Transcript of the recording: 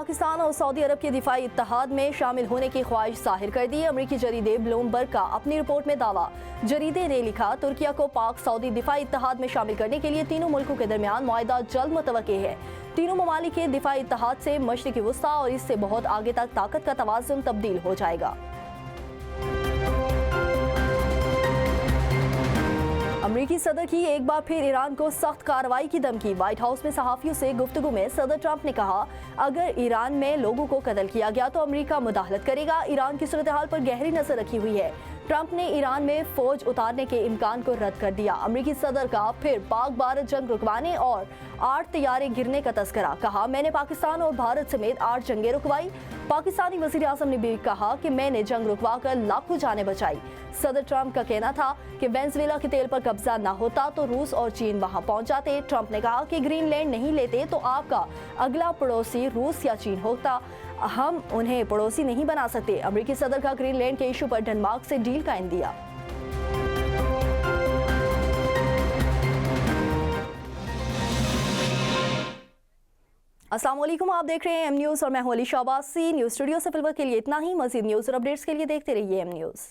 पाकिस्तान और सऊदी अरब के दिफाई इत्तेहाद में शामिल होने की ख्वाहिश जाहिर कर दी। अमरीकी जरीदे ब्लूमबर्ग का अपनी रिपोर्ट में दावा। जरीदे ने लिखा, तुर्किया को पाक सऊदी दिफाई इत्तेहाद में शामिल करने के लिए तीनों मुल्कों के दरमियान मुआहदा जल्द मुतवक्की है। तीनों ममालिक के दिफाई इत्तेहाद से मशरिकी वस्ता और इससे बहुत आगे तक ताकत का तवाज़ुन तब्दील हो जाएगा। अमरीकी सदर की एक बार फिर ईरान को सख्त कार्रवाई की धमकी। व्हाइट हाउस में सहाफियों से गुफ्तगू में सदर ट्रंप ने कहा, अगर ईरान में लोगों को कत्ल किया गया तो अमरीका मुदाखलत करेगा। ईरान की सूरत हाल पर गहरी नजर रखी हुई है। ट्रंप ने ईरान में फौज उतारने के इम्कान को रद्द कर दिया। अमरीकी सदर का फिर पाक भारत जंग रुकवाने और 8 तैयारे गिरने का तस्करा। कहा, मैंने पाकिस्तान और भारत समेत 8 जंगें रुकवाई। पाकिस्तानी वज़ीर आज़म ने भी कहा कि मैंने जंग रुकवा कर लाखों जानें बचाई। सदर ट्रंप का कहना था कि वेनेजुएला के तेल पर कब्जा न होता तो रूस और चीन वहां पहुंच जाते। ट्रंप ने कहा कि ग्रीनलैंड नहीं लेते तो आपका अगला पड़ोसी रूस या चीन होता, हम उन्हें पड़ोसी नहीं बना सकते। अमरीकी सदर का ग्रीनलैंड के इशू पर डेनमार्क से डील का इंदिया। अस्सलाम वालेकुम, आप देख रहे हैं एम न्यूज़ और मैं हूं अली शाबासी। न्यूज़ स्टूडियो से फिलहाल के लिए इतना ही। मज़ीद न्यूज़ और अपडेट्स के लिए देखते रहिए एम न्यूज़।